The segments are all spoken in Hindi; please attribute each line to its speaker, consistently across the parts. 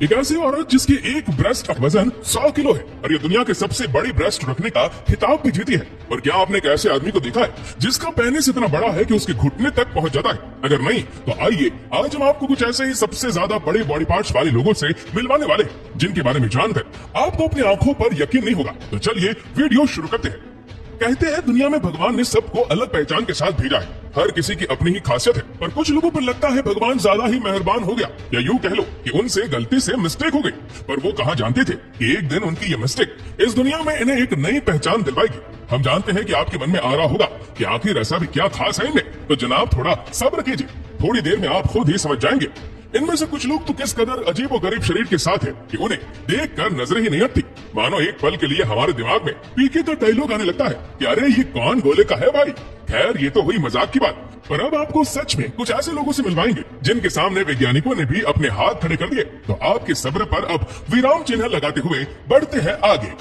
Speaker 1: एक ऐसी औरत जिसकी एक ब्रेस्ट का वजन 100 किलो है और ये दुनिया के सबसे बड़ी ब्रेस्ट रखने का खिताब भी जीती है। और क्या आपने एक ऐसे आदमी को देखा है जिसका पेनिस इतना बड़ा है कि उसके घुटने तक पहुंच जाता है? अगर नहीं तो आइए आज हम आपको कुछ ऐसे ही सबसे ज्यादा बड़े बॉडी पार्ट्स वाले लोगों से मिलवाने वाले हैं, जिनके बारे में जानकर आपको अपनी आंखों पर यकीन नहीं होगा। तो चलिए वीडियो शुरू करते हैं। कहते हैं दुनिया में भगवान ने सबको अलग पहचान के साथ भेजा है। हर किसी की अपनी ही खासियत है, पर कुछ लोगों पर लगता है भगवान ज्यादा ही मेहरबान हो गया, या यूं कह लो कि उनसे गलती से मिस्टेक हो गई। पर वो कहाँ जानते थे कि एक दिन उनकी ये मिस्टेक इस दुनिया में इन्हें एक नई पहचान दिलवाएगी। हम जानते हैं कि आपके मन में आ रहा होगा कि आखिर ऐसा भी क्या खास है इनमें, तो जनाब थोड़ा सब्र कीजिए, थोड़ी देर में आप खुद ही समझ जाएंगे। इनमें से कुछ लोग तो किस कदर अजीब और गरीब शरीर के साथ है कि उन्हें देखकर नजर ही नहीं हटती। मानो एक पल के लिए हमारे दिमाग में पीके तो डायलॉग आने लगता है कि अरे ये कौन गोले का है भाई। खैर ये तो हुई मजाक की बात, पर अब आपको सच में कुछ ऐसे लोगों से मिलवाएंगे जिनके सामने वैज्ञानिकों ने भी अपने हाथ खड़े कर दिए। तो आपके सब्र पर अब विराम चिन्ह लगाते हुए बढ़ते हैं आगे।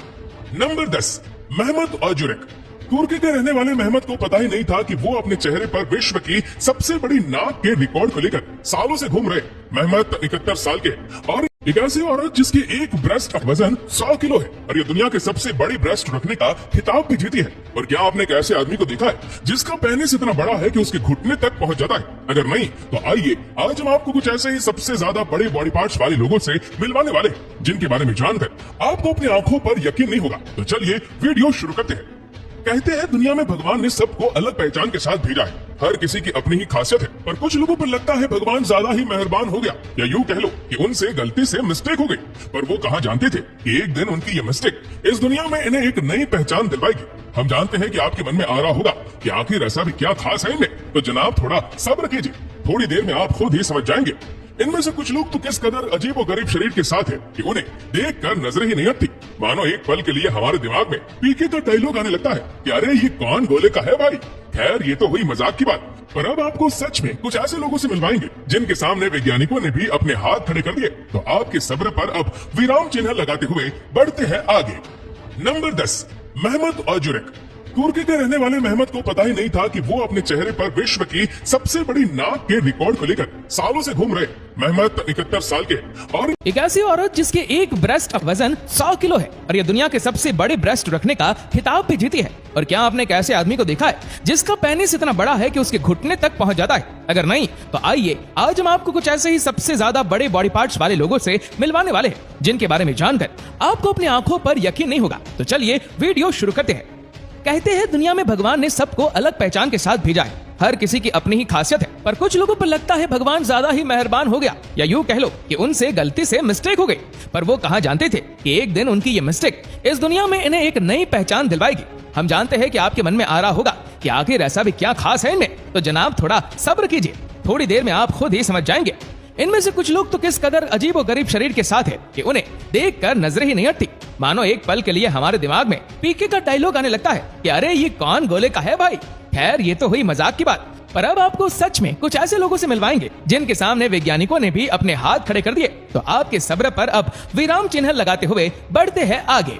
Speaker 1: नंबर 10, मेहमत ओजुरेक। तुर्की के रहने वाले मेहमत को पता ही नहीं था कि वो अपने चेहरे पर विश्व की सबसे बड़ी नाक के रिकॉर्ड को लेकर सालों से घूम रहे। मेहमत 71 साल के और एक ऐसी औरत जिसकी एक ब्रेस्ट का वजन 100 किलो है और ये दुनिया के सबसे बड़ी ब्रेस्ट रखने का खिताब भी जीती है। और क्या आपने एक ऐसे आदमी को देखा है जिसका पेनिस इतना बड़ा है कि उसके घुटने तक पहुंच जाता है? अगर नहीं तो आइए आज हम आपको कुछ ऐसे ही सबसे ज्यादा बड़े बॉडी पार्ट्स वाले लोगों से मिलवाने वाले हैं, जिनके बारे में जानकर आपको अपनी आंखों पर यकीन नहीं होगा। तो चलिए वीडियो शुरू करते हैं। कहते हैं दुनिया में भगवान ने सबको अलग पहचान के साथ भेजा है। हर किसी की अपनी ही खासियत है, पर कुछ लोगों पर लगता है भगवान ज्यादा ही मेहरबान हो गया, या यूं कह लो कि उनसे गलती से मिस्टेक हो गई। पर वो कहाँ जानते थे कि एक दिन उनकी ये मिस्टेक इस दुनिया में इन्हें एक नई पहचान दिलवाएगी। हम जानते हैं कि आपके मन में आ रहा होगा कि आखिर ऐसा भी क्या खास है इनमें, तो जनाब थोड़ा सब्र कीजिए, थोड़ी देर में आप खुद ही समझ जाएंगे। इनमें से कुछ लोग तो किस कदर अजीब और गरीब शरीर के साथ है कि उन्हें देखकर नजर ही नहीं हटती। मानो एक पल के लिए हमारे दिमाग में पीके तो डायलॉग आने लगता है कि अरे ये कौन गोले का है भाई। खैर ये तो हुई मजाक की बात, पर अब आपको सच में कुछ ऐसे लोगों से मिलवाएंगे जिनके सामने वैज्ञानिकों ने भी अपने हाथ खड़े कर दिए। तो आपके सब्र पर अब विराम चिन्ह लगाते हुए बढ़ते हैं आगे। नंबर 10, मेहमत ओजुरेक। तुर्की के रहने वाले मेहमत को पता ही नहीं था कि वो अपने चेहरे पर विश्व की सबसे बड़ी नाक के रिकॉर्ड को लेकर सालों से घूम रहे। मेहमत 71 साल के और
Speaker 2: एक ऐसी औरत जिसके एक ब्रेस्ट का वजन 100 किलो है और ये दुनिया के सबसे बड़े ब्रेस्ट रखने का खिताब भी जीती है। और क्या आपने एक ऐसे आदमी को देखा है जिसका पेनिस इतना बड़ा है कि उसके घुटने तक पहुंच जाता है? अगर नहीं तो आइए आज हम आपको कुछ ऐसे ही सबसे ज्यादा बड़े बॉडी पार्ट्स वाले लोगों से मिलवाने वाले हैं, जिनके बारे में जानकर आपको अपनी आंखों पर यकीन नहीं होगा। तो चलिए वीडियो शुरू करते हैं। कहते हैं दुनिया में भगवान ने सबको अलग पहचान के साथ भेजा है। हर किसी की अपनी ही खासियत है, पर कुछ लोगों पर लगता है भगवान ज्यादा ही मेहरबान हो गया, या यूं कह लो कि उनसे गलती से मिस्टेक हो गई। पर वो कहाँ जानते थे कि एक दिन उनकी ये मिस्टेक इस दुनिया में इन्हें एक नई पहचान दिलवाएगी। हम जानते हैं कि आपके मन में आ रहा होगा कि आखिर ऐसा भी क्या खास है इनमें, तो जनाब थोड़ा सब्र कीजिए, थोड़ी देर में आप खुद ही समझ जाएंगे। इनमें से कुछ लोग तो किस कदर अजीब और गरीब शरीर के साथ है कि उन्हें देखकर नजर ही नहीं हटती। मानो एक पल के लिए हमारे दिमाग में पीके का डायलॉग आने लगता है कि अरे ये कौन गोले का है भाई। खैर ये तो हुई मजाक की बात, पर अब आपको सच में कुछ ऐसे लोगों से मिलवाएंगे जिनके सामने वैज्ञानिकों ने भी अपने हाथ खड़े कर दिए। तो आपके सब्र पर अब विराम चिन्ह लगाते हुए बढ़ते हैं आगे।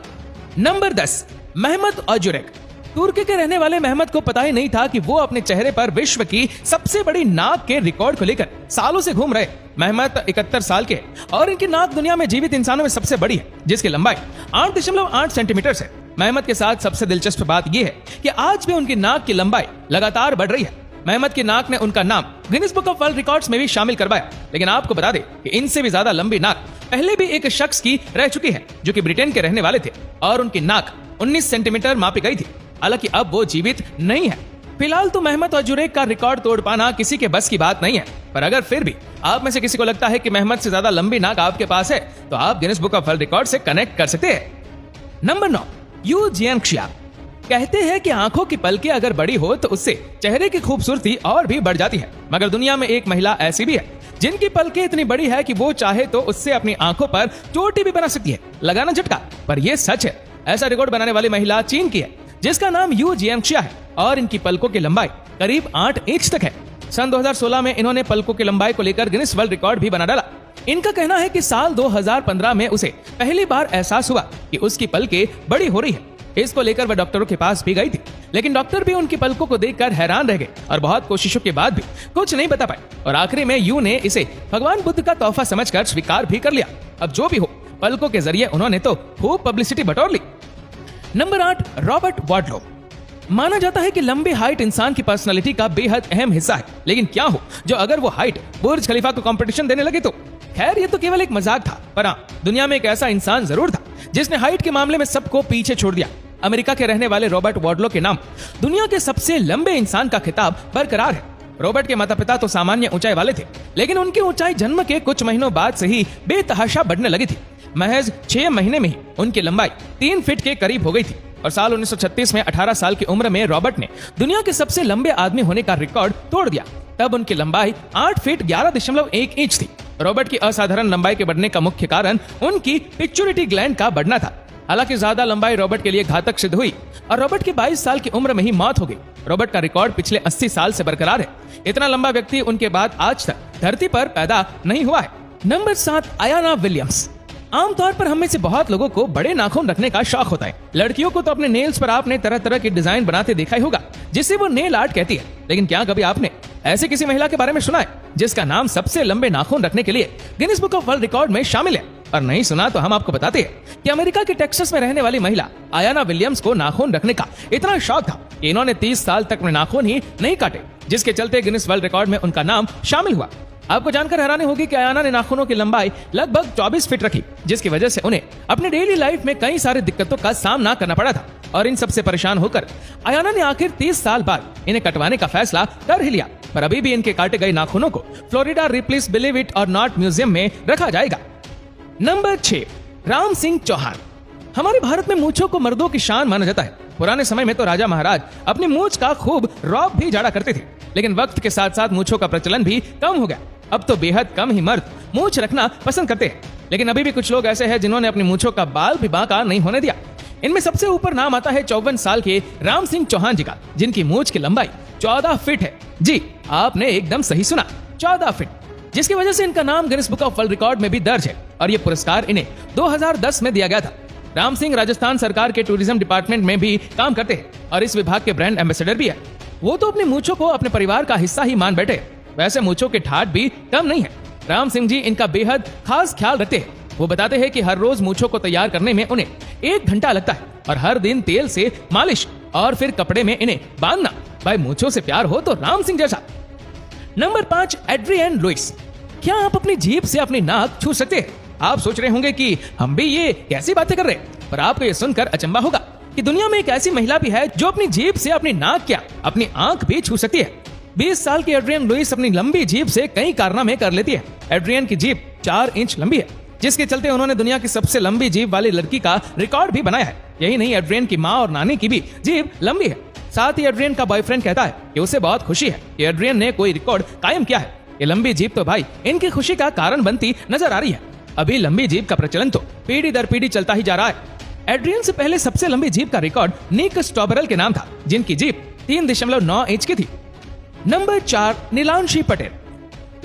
Speaker 2: नंबर 10, मेहमत ओजुरेक। तुर्की के रहने वाले मेहमत को पता ही नहीं था कि वो अपने चेहरे पर विश्व की सबसे बड़ी नाक के रिकॉर्ड को लेकर सालों से घूम रहे। मेहमत 71 साल के और इनकी नाक दुनिया में जीवित इंसानों में सबसे बड़ी है, जिसकी लंबाई 8.8 सेंटीमीटर है। मेहमत के साथ सबसे दिलचस्प बात यह है कि आज भी उनकी नाक की लंबाई लगातार बढ़ रही है। मेहमत की नाक ने उनका नाम Guinness Book of world records में भी शामिल करवाया। लेकिन आपको बता दें कि इनसे भी ज्यादा लंबी नाक पहले भी एक शख्स की रह चुकी है, जो कि ब्रिटेन के रहने वाले थे, और उनकी नाक 19 सेंटीमीटर मापी गई थी। हालांकि अब वो जीवित नहीं है। फिलहाल तो मेहमत ओजुरेक का रिकॉर्ड तोड़ पाना किसी के बस की बात नहीं है, पर अगर फिर भी आप में से किसी को लगता है कि मेहमत से ज्यादा लंबी नाक आपके पास है, तो आप Guinness Book of World Record से कनेक्ट कर सकते हैं। Number 9, Yu Jianxia. कहते हैं कि आंखों की पलकें अगर बड़ी हो तो उससे चेहरे की खूबसूरती और भी बढ़ जाती है। मगर दुनिया में एक महिला ऐसी भी है जिनकी पलकें इतनी बड़ी है कि वो चाहे तो उससे अपनी आंखों पर चोटी भी बना सकती है। लगाना झटका, पर यह सच है। ऐसा रिकॉर्ड बनाने वाली महिला चीन की है, जिसका नाम यू जियांगशिया है, और इनकी पलकों की लंबाई करीब 8 इंच तक है। सन 2016 में इन्होंने पलकों की लंबाई को लेकर गिनीज वर्ल्ड रिकॉर्ड भी बना डाला। इनका कहना है कि साल 2015 में उसे पहली बार एहसास हुआ कि उसकी पलकें बड़ी हो रही है। इसको लेकर वह डॉक्टरों के पास भी गई थी, लेकिन डॉक्टर भी उनकी पलकों को देखकर हैरान रह गए और बहुत कोशिशों के बाद भी कुछ नहीं बता पाए और आखिरी में यू ने इसे भगवान बुद्ध का तोहफा समझकर स्वीकार भी कर लिया। अब जो भी हो, पलकों के जरिए उन्होंने तो खूब पब्लिसिटी बटोर ली। नंबर 8, रॉबर्ट वाडलो। माना जाता है कि लंबी हाइट इंसान की पर्सनालिटी का बेहद अहम हिस्सा है, लेकिन क्या हो जो अगर वो हाइट बुर्ज खलीफा को कंपटीशन देने लगे तो? खैर ये तो केवल एक मजाक था, पर हाँ, दुनिया में एक ऐसा इंसान जरूर था जिसने हाइट के मामले में सबको पीछे छोड़ दिया। अमेरिका के रहने वाले रॉबर्ट वाडलो के नाम दुनिया के सबसे लंबे इंसान का खिताब बरकरार है। रॉबर्ट के माता पिता तो सामान्य ऊंचाई वाले थे, लेकिन उनकी ऊंचाई जन्म के कुछ महीनों बाद से ही बेतहाशा बढ़ने लगी थी। महज 6 महीने में ही उनकी लंबाई 3 फीट के करीब हो गई थी और साल 1936 में 18 साल की उम्र में रॉबर्ट ने दुनिया के सबसे लंबे आदमी होने का रिकॉर्ड तोड़ दिया। तब उनकी लंबाई 8 फीट 11.1 इंच थी। रॉबर्ट की असाधारण लंबाई के बढ़ने का मुख्य कारण उनकी पिट्यूटरी ग्लैंड का बढ़ना था। हालांकि ज्यादा लंबाई रॉबर्ट के लिए घातक सिद्ध हुई और रॉबर्ट की 22 साल की उम्र में ही मौत हो गई। रॉबर्ट का रिकॉर्ड पिछले 80 साल से बरकरार है। इतना लंबा व्यक्ति उनके बाद आज तक धरती पर पैदा नहीं हुआ है। Number 7, Ayana Williams. आमतौर पर हम में से बहुत लोगों को बड़े नाखून रखने का शौक होता है। लड़कियों को तो अपने नेल्स पर आपने तरह तरह के डिजाइन बनाते देखा ही होगा, जिसे वो नेल आर्ट कहती है। लेकिन क्या कभी आपने ऐसे किसी महिला के बारे में सुना है जिसका नाम सबसे लंबे नाखून रखने के लिए Guinness Book of World record में शामिल है? और नहीं सुना तो हम आपको बताते हैं कि अमेरिका के टेक्सास में रहने वाली महिला अयाना विलियम्स को नाखून रखने का इतना शौक था कि इन्होंने 30 साल तक अपने नाखून ही नहीं काटे, जिसके चलते गिनीज वर्ल्ड रिकॉर्ड में उनका नाम शामिल हुआ। आपको जानकर हैरानी होगी कि अयाना ने नाखूनों की लंबाई लगभग 24 फीट रखी, जिसकी वजह से उन्हें अपने डेली लाइफ में कई सारी दिक्कतों का सामना करना पड़ा था। और इन सबसे परेशान होकर अयाना ने आखिर 30 साल बाद इन्हें कटवाने का फैसला कर ही लिया, पर अभी भी इनके काटे गए नाखूनों को फ्लोरिडा रिप्लेस बिलीव इट और नॉट म्यूजियम में रखा जाएगा। नंबर 6, राम सिंह चौहान। हमारे भारत में मूंछों को मर्दों की शान माना जाता है। पुराने समय में तो राजा महाराज अपनी मूंछ का खूब रौब भी झाड़ा करते थे, लेकिन वक्त के साथ साथ मूंछों का प्रचलन भी कम हो गया। अब तो बेहद कम ही मर्द मूंछ रखना पसंद करते हैं, लेकिन अभी भी कुछ लोग ऐसे हैं जिन्होंने अपनी मूंछों का बाल भी बांका नहीं होने दिया। इनमें सबसे ऊपर नाम आता है 54 साल के राम सिंह चौहान जी का, जिनकी मूंछ की लंबाई 14 फीट है। जी, आपने एकदम सही सुना, 14 फीट, जिसकी वजह से इनका नाम Guinness Book of World record में भी दर्ज है और ये पुरस्कार इन्हें 2010 में दिया गया था। राम सिंह राजस्थान सरकार के टूरिज्म डिपार्टमेंट में भी काम करते हैं और इस विभाग के ब्रांड एम्बेसडर भी है। वो तो अपनी मूंछों को अपने परिवार का हिस्सा ही मान बैठे। वैसे मूंछों के ठाठ भी कम नहीं है। राम सिंह जी इनका बेहद खास ख्याल रखते हैं। वो बताते हैं कि हर रोज मूंछों को तैयार करने में उन्हें 1 घंटा लगता है और हर दिन तेल से मालिश और फिर कपड़े में इन्हें बांधना। भाई, मूंछों से प्यार हो तो राम सिंह जैसा। Number 5, Adrian Lewis. क्या आप अपनी जीभ से अपनी नाक छू सकते हैं? आप सोच रहे होंगे कि हम भी ये कैसी बातें कर रहे हैं, पर आपको ये सुनकर अचंभा होगा कि दुनिया में एक ऐसी महिला भी है जो अपनी जीभ से अपनी नाक क्या अपनी आंख भी छू सकती है। 20 साल की एड्रियन लुइस अपनी लंबी जीभ से कई कारनामे कर लेती है। एड्रियन की जीभ 4 इंच लंबी है, जिसके चलते उन्होंने दुनिया की सबसे लंबी जीभ वाली लड़की का रिकॉर्ड भी बनाया है। यही नहीं, एड्रियन की माँ और नानी की भी जीभ लंबी है। साथ ही एड्रियन का बॉयफ्रेंड कहता है कि उसे बहुत खुशी है कि एड्रियन ने कोई रिकॉर्ड कायम किया है। ये लंबी जीभ तो भाई इनकी खुशी का कारण बनती नजर आ रही है। अभी लंबी जीभ का प्रचलन तो पीढ़ी दर पीढ़ी चलता ही जा रहा है। एड्रियन से पहले सबसे लंबी जीभ का रिकॉर्ड निक स्टॉबरल के नाम था, जिनकी जीभ 3.9 इंच की थी। नंबर 4, नीलांशी पटेल।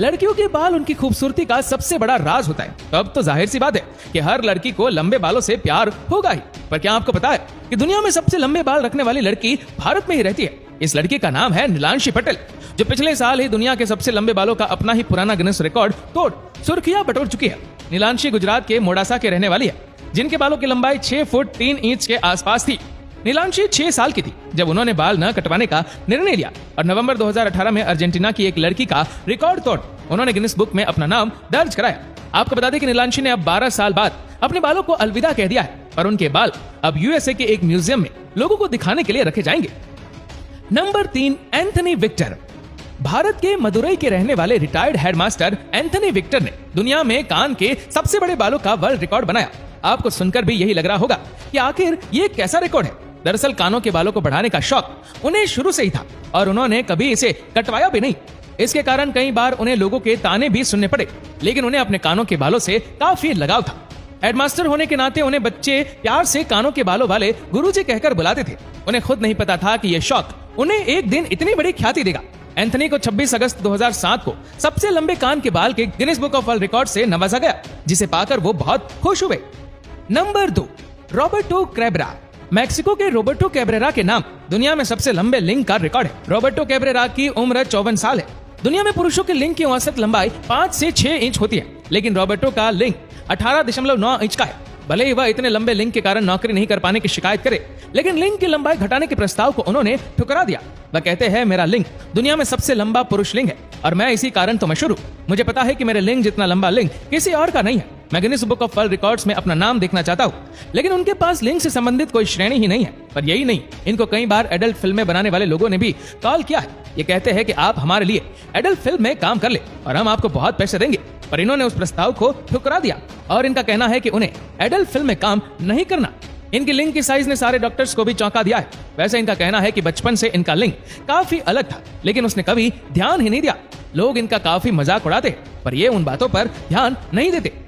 Speaker 2: लड़कियों के बाल उनकी खूबसूरती का सबसे बड़ा राज होता है। तो अब तो जाहिर सी बात है कि हर लड़की को लंबे बालों से प्यार होगा ही। पर क्या आपको पता है कि दुनिया में सबसे लंबे बाल रखने वाली लड़की भारत में ही रहती है? इस लड़की का नाम है नीलांशी पटेल, जो पिछले साल ही दुनिया के सबसे लंबे बालों का अपना ही पुराना गिनीज रिकॉर्ड तोड़ सुर्खियां बटोर चुकी है। नीलांशी गुजरात के मोडासा के रहने वाली है, जिनके बालों की लंबाई 6 फुट 3 इंच के आसपास थी। नीलांशी 6 साल की थी जब उन्होंने बाल न कटवाने का निर्णय लिया और नवंबर 2018 में अर्जेंटीना की एक लड़की का रिकॉर्ड तोड़ उन्होंने गिनीज बुक में अपना नाम दर्ज कराया। आपको बता दें कि नीलांशी ने अब 12 साल बाद अपने बालों को अलविदा कह दिया है और उनके बाल अब यूएसए के एक म्यूजियम में लोगों को दिखाने के लिए रखे जाएंगे। Number 3, Anthony Victor. भारत के मदुरई के रहने वाले रिटायर्ड हेडमास्टर एंथनी विक्टर ने दुनिया में कान के सबसे बड़े बालों का वर्ल्ड रिकॉर्ड बनाया। आपको सुनकर भी यही लग रहा होगा कि आखिर ये कैसा रिकॉर्ड है। दरअसल कानों के बालों को बढ़ाने का शौक उन्हें शुरू से ही था और उन्होंने कभी इसे कटवाया भी नहीं। इसके कारण कई बार उन्हें लोगों के ताने भी सुनने पड़े, लेकिन उन्हें अपने कानों के बालों से काफी लगाव था। हेडमास्टर होने के नाते उन्हें बच्चे प्यार से कानों के बालों वाले गुरुजी कहकर बुलाते थे। उन्हें खुद नहीं पता था कि यह शौक उन्हें एक दिन इतनी बड़ी ख्याति देगा। एंथनी को 26 अगस्त 2007 को सबसे लंबे कान के बाल के Guinness Book of World Record से नवाजा गया, जिसे पाकर वो बहुत खुश हुए। Number 2, Roberto Cabra. मैक्सिको के रोबर्टो कैब्रेरा के नाम दुनिया में सबसे लंबे लिंग का रिकॉर्ड है। रोबर्टो कैब्रेरा की उम्र 54 साल है। दुनिया में पुरुषों के लिंग की औसत लंबाई 5 से 6 इंच होती है, लेकिन रॉबर्टो का लिंग 18.9 इंच का है। भले ही वह इतने लंबे लिंग के कारण नौकरी नहीं कर पाने की शिकायत करे, लेकिन लिंग की लंबाई घटाने के प्रस्ताव को उन्होंने ठुकरा दिया। वह कहते हैं, मेरा लिंग दुनिया में सबसे लंबा पुरुष लिंग है और मैं इसी कारण तो मशहूर हूँ। मुझे पता है कि मेरे लिंग जितना लंबा लिंग किसी और का नहीं है। मैं Guinness Book of world records में अपना नाम देखना चाहता हूँ, लेकिन उनके पास लिंग से संबंधित कोई श्रेणी ही नहीं है। पर यही नहीं, इनको कई बार एडल्ट फिल्में बनाने वाले लोगों ने भी कॉल किया है। ये कहते हैं कि आप हमारे लिए एडल्ट फिल्म में काम कर ले और हम आपको बहुत पैसे देंगे, पर इन्होंने उस प्रस्ताव को ठुकरा दिया और इनका कहना है कि उन्हें एडल्ट फिल्म में काम नहीं करना। इनकी लिंग की साइज ने सारे डॉक्टर्स को भी चौंका दिया है। वैसे इनका कहना है कि बचपन से इनका लिंग काफी अलग था, लेकिन उसने कभी ध्यान ही नहीं दिया। लोग इनका काफी मजाक उड़ाते, पर ये उन बातों पर ध्यान नहीं देते।